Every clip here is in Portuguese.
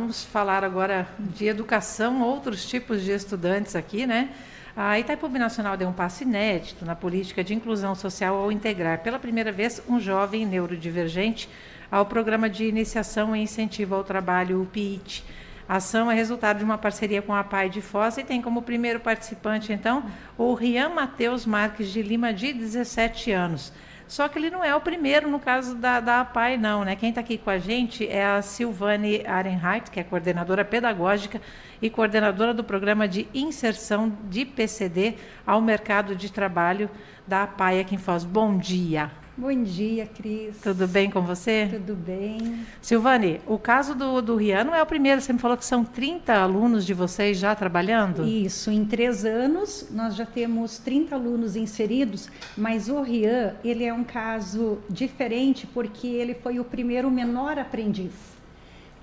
vamos falar agora de educação, outros tipos de estudantes aqui, né? A Itaipu Binacional deu um passo inédito na política de inclusão social ao integrar pela primeira vez um jovem neurodivergente ao Programa de Iniciação e Incentivo ao Trabalho, o PIIT. A ação é resultado de uma parceria com a APAE de Foz e tem como primeiro participante, então, o Rian Matheus Marques de Lima, de 17 anos. Só que ele não é o primeiro no caso da APAE, não, né? Quem está aqui com a gente é a Silvane Arenheit, que é coordenadora pedagógica e coordenadora do Programa de Inserção de PCD ao Mercado de Trabalho da APAE aqui em Foz. Bom dia. Bom dia, Cris. Tudo bem com você? Tudo bem. Silvane, o caso do Rian não é o primeiro, você me falou que são 30 alunos de vocês já trabalhando? Isso, em 3 anos nós já temos 30 alunos inseridos, mas o Rian, ele é um caso diferente porque ele foi o primeiro menor aprendiz.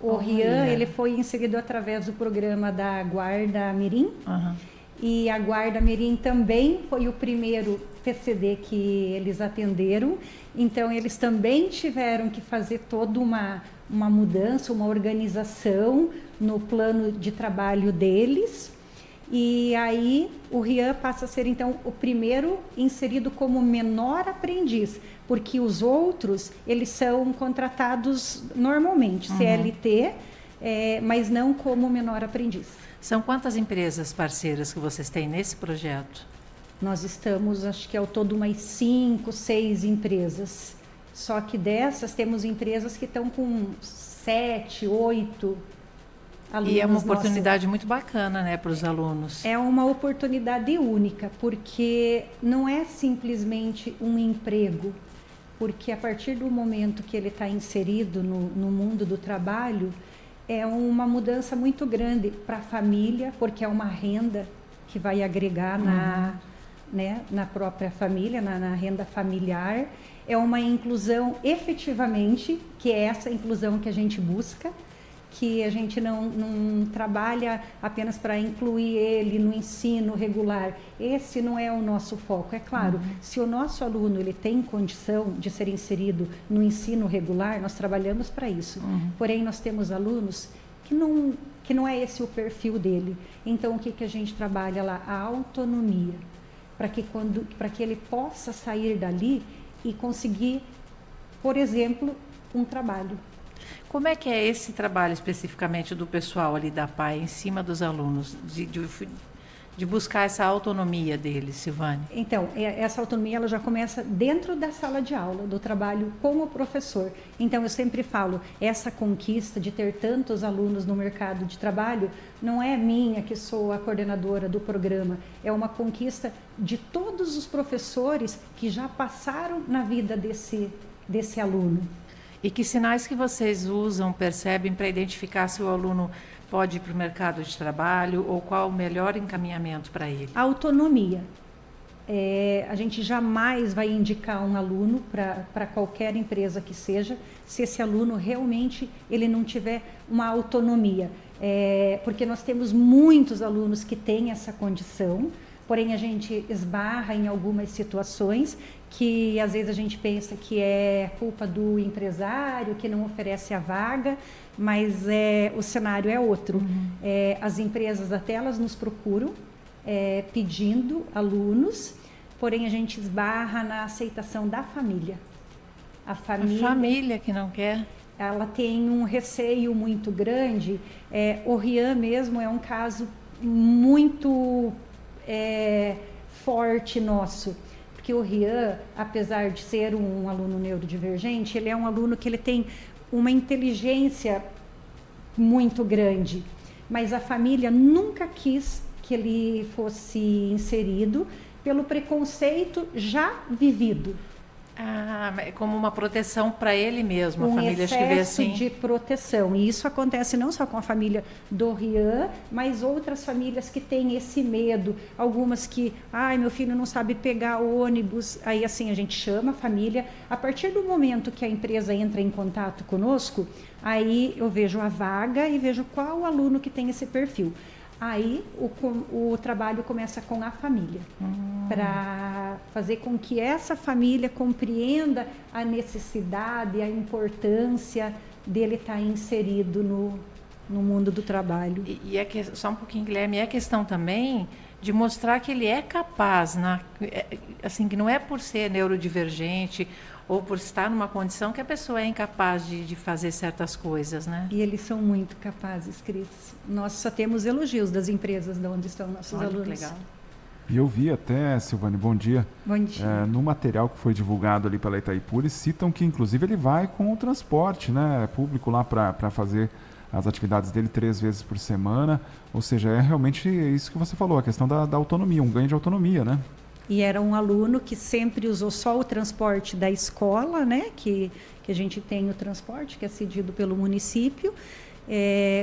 O Rian, ele foi inserido através do programa da Guarda Mirim. E a Guarda Mirim também foi o primeiro PCD que eles atenderam, então eles também tiveram que fazer toda uma mudança, uma organização no plano de trabalho deles, e aí o Rian passa a ser então o primeiro inserido como menor aprendiz, porque os outros eles são contratados normalmente, CLT, mas não como menor aprendiz. São quantas empresas parceiras que vocês têm nesse projeto? Nós estamos, acho que ao todo, umas 5, 6 empresas. Só que dessas temos empresas que estão com 7, 8 alunos. E é uma oportunidade muito bacana, né, para os alunos. É uma oportunidade única, porque não é simplesmente um emprego. Porque a partir do momento que ele está inserido no mundo do trabalho, é uma mudança muito grande para a família, porque é uma renda que vai agregar na própria família, na renda familiar. É uma inclusão efetivamente, que é essa inclusão que a gente busca, que a gente não trabalha apenas para incluir ele no ensino regular. Esse não é o nosso foco. É claro, se o nosso aluno ele tem condição de ser inserido no ensino regular, nós trabalhamos para isso. Porém, nós temos alunos que não é esse o perfil dele. Então, o que a gente trabalha lá? A autonomia, para que ele possa sair dali e conseguir, por exemplo, um trabalho. Como é que é esse trabalho especificamente do pessoal ali da APAE em cima dos alunos, de buscar essa autonomia deles, Silvane? Então, essa autonomia ela já começa dentro da sala de aula, do trabalho com o professor. Então, eu sempre falo, essa conquista de ter tantos alunos no mercado de trabalho não é minha, que sou a coordenadora do programa, é uma conquista de todos os professores que já passaram na vida desse aluno. E que sinais que vocês usam, percebem para identificar se o aluno pode ir para o mercado de trabalho ou qual o melhor encaminhamento para ele? A autonomia. A gente jamais vai indicar um aluno para qualquer empresa que seja, se esse aluno realmente ele não tiver uma autonomia. Porque nós temos muitos alunos que têm essa condição, porém a gente esbarra em algumas situações que às vezes a gente pensa que é culpa do empresário que não oferece a vaga, mas o cenário é outro. As empresas até elas nos procuram pedindo alunos, porém a gente esbarra na aceitação da família. A família que não quer? Ela tem um receio muito grande. O Rian mesmo é um caso muito forte nosso. Porque o Rian, apesar de ser um aluno neurodivergente, ele é um aluno que ele tem uma inteligência muito grande, mas a família nunca quis que ele fosse inserido pelo preconceito já vivido. É como uma proteção para ele mesmo, a família acho que vê assim. De proteção, e isso acontece não só com a família do Rian, mas outras famílias que têm esse medo, algumas que, meu filho não sabe pegar o ônibus, aí assim a gente chama a família, a partir do momento que a empresa entra em contato conosco, aí eu vejo a vaga e vejo qual aluno que tem esse perfil. Aí o trabalho começa com a família, para fazer com que essa família compreenda a necessidade, a importância dele estar inserido no mundo do trabalho. Só um pouquinho, Guilherme, é a questão também de mostrar que ele é capaz, assim, que não é por ser neurodivergente ou por estar numa condição que a pessoa é incapaz de fazer certas coisas, né? E eles são muito capazes, Cris. Nós só temos elogios das empresas de onde estão nossos alunos. Que legal. E eu vi até, Silvane, bom dia. Bom dia. No material que foi divulgado ali pela Itaipu, eles citam que, inclusive, ele vai com o transporte, né, público lá para fazer as atividades dele 3 vezes por semana. Ou seja, é realmente isso que você falou, a questão da autonomia, um ganho de autonomia, né? E era um aluno que sempre usou só o transporte da escola, né, que a gente tem o transporte, que é cedido pelo município.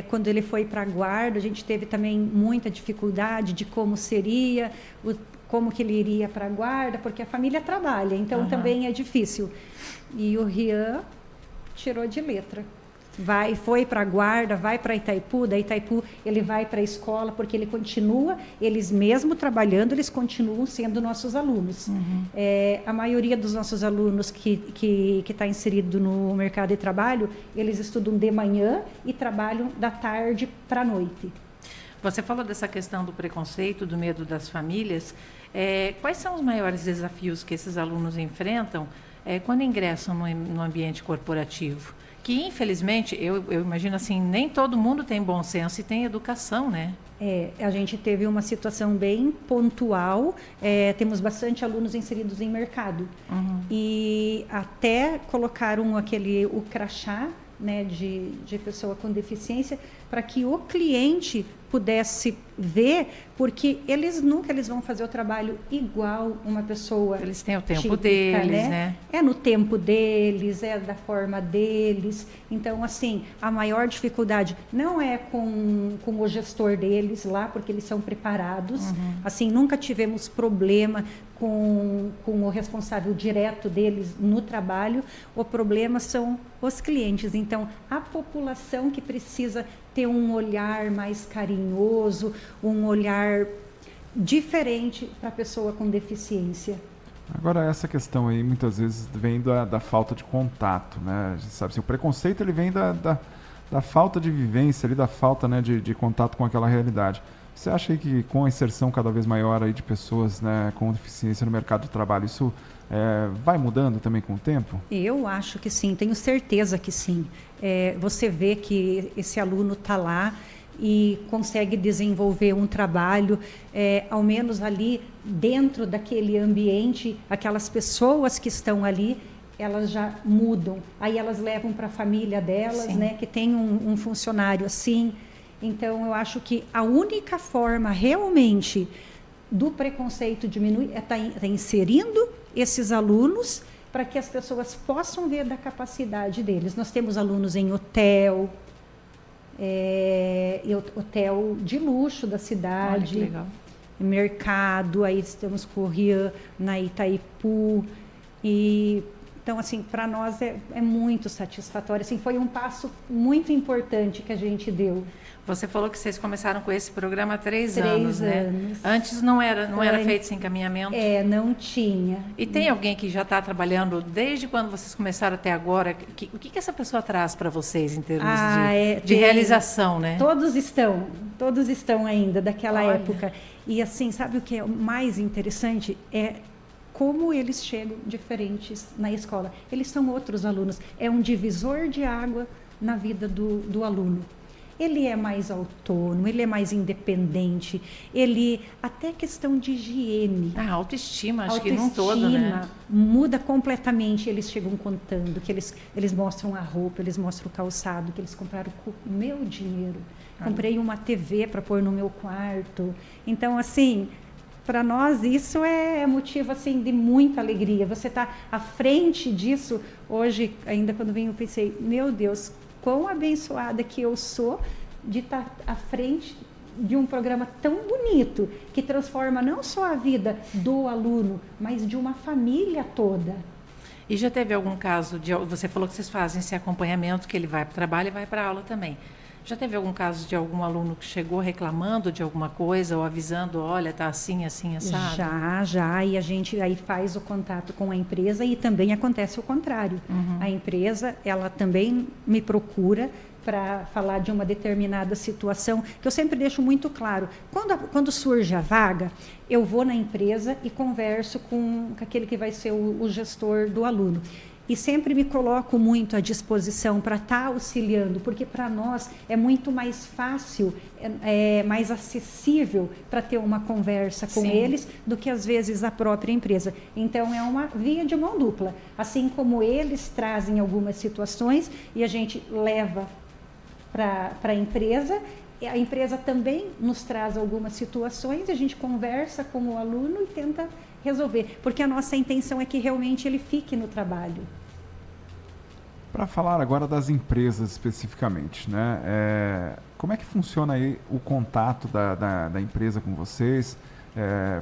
Quando ele foi para a guarda, a gente teve também muita dificuldade de como seria, como que ele iria para a guarda, porque a família trabalha, então também é difícil. E o Rian tirou de letra. Foi para a guarda, vai para Itaipu, da Itaipu ele vai para a escola, porque ele continua, eles mesmo trabalhando, eles continuam sendo nossos alunos. A maioria dos nossos alunos que está inserido no mercado de trabalho, eles estudam de manhã e trabalham da tarde para a noite. Você falou dessa questão do preconceito, do medo das famílias. Quais são os maiores desafios que esses alunos enfrentam quando ingressam no ambiente corporativo? Que, infelizmente, eu imagino assim, nem todo mundo tem bom senso e tem educação, né? A gente teve uma situação bem pontual, temos bastante alunos inseridos em mercado. E até colocaram o crachá, né, de pessoa com deficiência, para que o cliente pudesse ver, porque eles nunca vão fazer o trabalho igual uma pessoa. Eles têm o tempo típica, deles, né? É no tempo deles, é da forma deles. Então, assim, a maior dificuldade não é com o gestor deles lá, porque eles são preparados. Assim, nunca tivemos problema com o responsável direto deles no trabalho. O problema são os clientes. Então, a população que precisa ter um olhar mais carinhoso, um olhar diferente para a pessoa com deficiência. Agora, essa questão aí muitas vezes vem da falta de contato, né? Sabe, assim, o preconceito ele vem da falta de vivência, ali, da falta, né, de contato com aquela realidade. Você acha aí que com a inserção cada vez maior aí de pessoas, né, com deficiência no mercado de trabalho, isso vai mudando também com o tempo? Eu acho que sim, tenho certeza que sim. Você vê que esse aluno está lá e consegue desenvolver um trabalho, ao menos ali dentro daquele ambiente, aquelas pessoas que estão ali, elas já mudam. Aí elas levam para a família delas, né, que tem um funcionário assim. Então, eu acho que a única forma realmente do preconceito diminuir é estar inserindo esses alunos para que as pessoas possam ver da capacidade deles. Nós temos alunos em hotel de luxo da cidade. Olha, que legal. Mercado, aí estamos com o Rian na Itaipu. Então, assim, para nós é muito satisfatório. Assim, foi um passo muito importante que a gente deu. Você falou que vocês começaram com esse programa há 3 anos, 3 né? anos. Antes não era feito esse encaminhamento? Não tinha. E tem alguém que já está trabalhando desde quando vocês começaram até agora? O que essa pessoa traz para vocês em termos de realização, né? Todos estão ainda daquela época. E assim, sabe o que é o mais interessante? Como eles chegam diferentes na escola. Eles são outros alunos. É um divisor de água na vida do aluno. Ele é mais autônomo, ele é mais independente, até questão de higiene. Autoestima, acho que não todo, né? Muda completamente. Eles chegam contando que eles mostram a roupa, eles mostram o calçado, que eles compraram com o meu dinheiro. Comprei uma TV para pôr no meu quarto. Então, assim, para nós isso é motivo assim, de muita alegria. Você está à frente disso. Hoje, ainda quando vim, eu pensei, meu Deus, quão abençoada que eu sou de estar à frente de um programa tão bonito, que transforma não só a vida do aluno, mas de uma família toda. E já teve algum caso você falou que vocês fazem esse acompanhamento, que ele vai para o trabalho e vai para a aula também. Já teve algum caso de algum aluno que chegou reclamando de alguma coisa ou avisando, olha, tá assim, assim, assado? Já, e a gente aí faz o contato com a empresa e também acontece o contrário. A empresa, ela também me procura para falar de uma determinada situação, que eu sempre deixo muito claro. Quando surge a vaga, eu vou na empresa e converso com aquele que vai ser o gestor do aluno. E sempre me coloco muito à disposição para estar auxiliando, porque para nós é muito mais fácil, mais acessível para ter uma conversa com eles do que às vezes a própria empresa. Então é uma via de mão dupla. Assim como eles trazem algumas situações e a gente leva para a empresa também nos traz algumas situações, a gente conversa com o aluno e tenta resolver, porque a nossa intenção é que realmente ele fique no trabalho. Para falar agora das empresas especificamente, né? Como é que funciona aí o contato da empresa com vocês?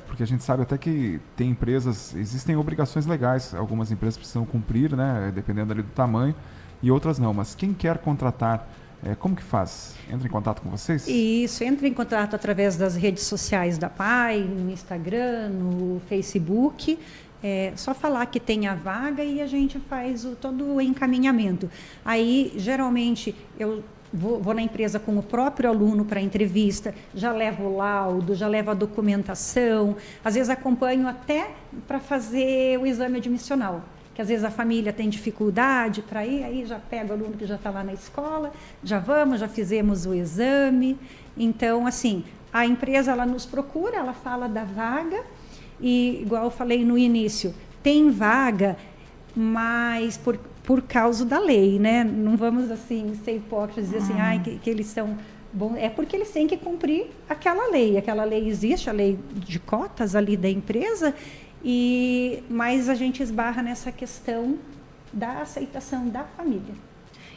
Porque a gente sabe até que tem empresas, existem obrigações legais, algumas empresas precisam cumprir, né? Dependendo ali do tamanho, e outras não. Mas quem quer contratar, como que faz? Entra em contato com vocês? Isso, entra em contato através das redes sociais da PAI, no Instagram, no Facebook. Só falar que tem a vaga e a gente faz todo o encaminhamento. Aí, geralmente, eu vou na empresa com o próprio aluno para a entrevista, já levo o laudo, já levo a documentação, às vezes acompanho até para fazer o exame admissional, que às vezes a família tem dificuldade para ir, aí já pega o aluno que já está lá na escola, já fizemos o exame. Então, assim, a empresa ela nos procura, ela fala da vaga, e igual eu falei no início, tem vaga, mas por causa da lei, né? Não vamos assim ser hipócritas e dizer assim, que eles são bons. É porque eles têm que cumprir aquela lei. Aquela lei existe, a lei de cotas ali da empresa, mas a gente esbarra nessa questão da aceitação da família.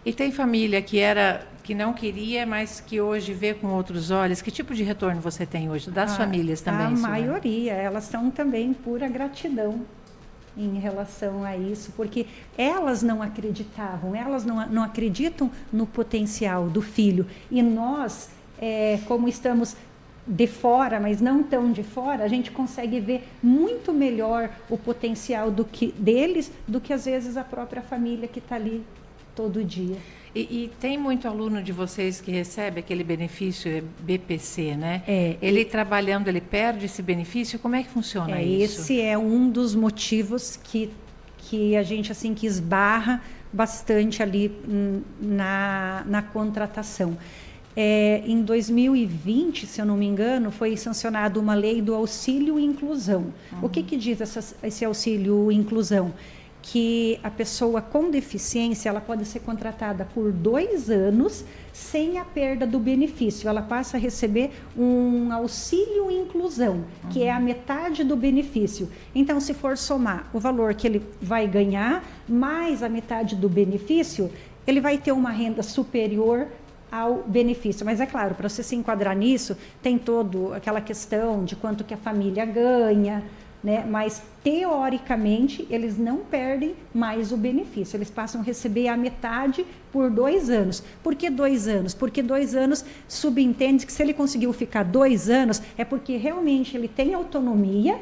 E tem família que não queria, mas que hoje vê com outros olhos. Que tipo de retorno você tem hoje das famílias também? A maioria, elas são também pura gratidão em relação a isso, porque elas não acreditavam, elas não acreditam no potencial do filho. E nós, como estamos de fora, mas não tão de fora, a gente consegue ver muito melhor o potencial deles do que às vezes a própria família que está ali todo dia. E tem muito aluno de vocês que recebe aquele benefício BPC, né? Ele trabalhando, ele perde esse benefício? Como é que funciona isso? Esse é um dos motivos que a gente assim que esbarra bastante ali na contratação. Em 2020, se eu não me engano, foi sancionada uma lei do auxílio inclusão. O que diz esse auxílio inclusão? Que a pessoa com deficiência ela pode ser contratada por 2 anos sem a perda do benefício. Ela passa a receber um auxílio inclusão, que é a metade do benefício. Então, se for somar o valor que ele vai ganhar, mais a metade do benefício, ele vai ter uma renda superior ao benefício. Mas é claro, para você se enquadrar nisso, tem toda aquela questão de quanto que a família ganha, né? Mas, teoricamente, eles não perdem mais o benefício. Eles passam a receber a metade por 2 anos. Por que 2 anos? Porque 2 anos subentende que se ele conseguiu ficar 2 anos, é porque realmente ele tem autonomia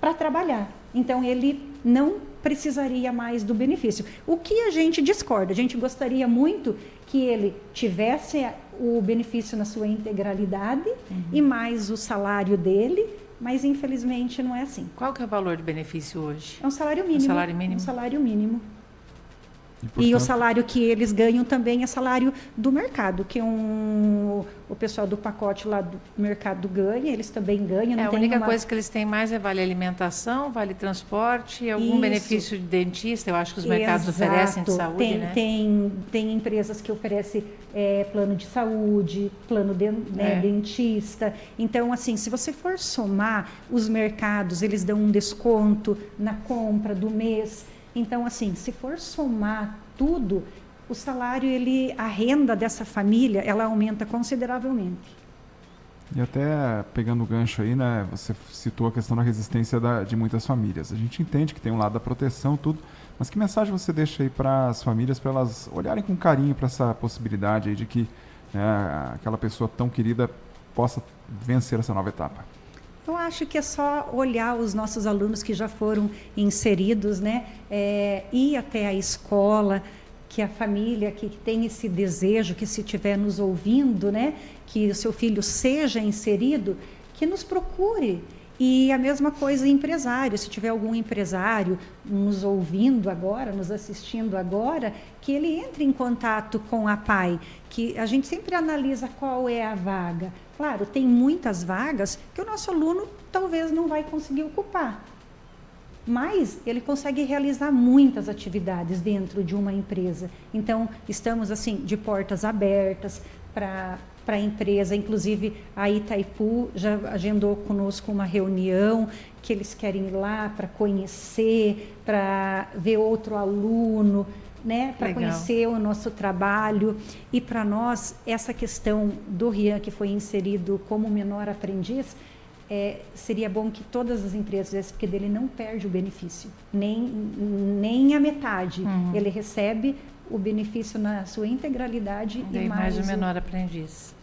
para trabalhar. Então, ele não precisaria mais do benefício. O que a gente discorda? A gente gostaria muito que ele tivesse o benefício na sua integralidade e mais o salário dele, mas infelizmente não é assim. Qual que é o valor do benefício hoje? É um salário mínimo. Um salário mínimo? Um salário mínimo. E, portanto, e o salário que eles ganham também é salário do mercado, que o pessoal do pacote lá do mercado ganha, eles também ganham. Não a tem única coisa que eles têm mais é vale alimentação, vale transporte, algum benefício de dentista, eu acho que os mercados oferecem de saúde, né? Tem empresas que oferecem plano de saúde, plano dentista. Então, assim, se você for somar, os mercados, eles dão um desconto na compra do mês. Então, assim, se for somar tudo, o salário, a renda dessa família, ela aumenta consideravelmente. E até pegando o gancho aí, né, você citou a questão da resistência de muitas famílias. A gente entende que tem um lado da proteção, tudo, mas que mensagem você deixa aí para as famílias, para elas olharem com carinho para essa possibilidade aí de que aquela pessoa tão querida possa vencer essa nova etapa? Eu acho que é só olhar os nossos alunos que já foram inseridos, né? Ir até a escola, que a família que tem esse desejo, que se estiver nos ouvindo, né, que o seu filho seja inserido, que nos procure. E a mesma coisa empresário, se tiver algum empresário nos ouvindo agora, nos assistindo agora, que ele entre em contato com a PAI, que a gente sempre analisa qual é a vaga. Claro, tem muitas vagas que o nosso aluno talvez não vai conseguir ocupar, mas ele consegue realizar muitas atividades dentro de uma empresa. Então, estamos assim de portas abertas para a empresa, inclusive a Itaipu já agendou conosco uma reunião que eles querem ir lá para conhecer, para ver outro aluno, né, para conhecer o nosso trabalho. E para nós, essa questão do Rian, que foi inserido como menor aprendiz, seria bom que todas as empresas fizessem, porque dele não perde o benefício, nem a metade. Ele recebe o benefício na sua integralidade e mais o menor aprendiz.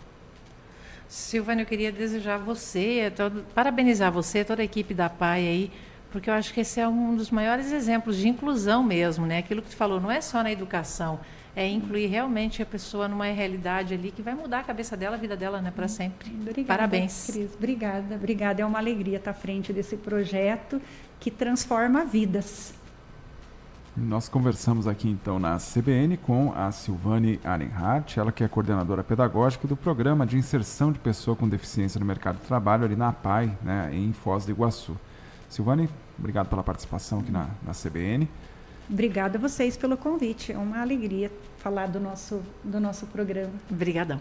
Silvânia, eu queria desejar você, parabenizar você, toda a equipe da PAI aí, porque eu acho que esse é um dos maiores exemplos de inclusão mesmo, né? Aquilo que tu falou, não é só na educação, é incluir realmente a pessoa numa realidade ali que vai mudar a cabeça dela, a vida dela, né, para sempre. Obrigada, parabéns. Cris. Obrigada. É uma alegria estar à frente desse projeto que transforma vidas. Nós conversamos aqui então na CBN com a Silvane Arenhardt, ela que é coordenadora pedagógica do Programa de Inserção de Pessoa com Deficiência no Mercado de Trabalho ali na PAI, né, em Foz do Iguaçu. Silvane, obrigado pela participação aqui na CBN. Obrigada a vocês pelo convite, é uma alegria falar do nosso programa. Obrigadão.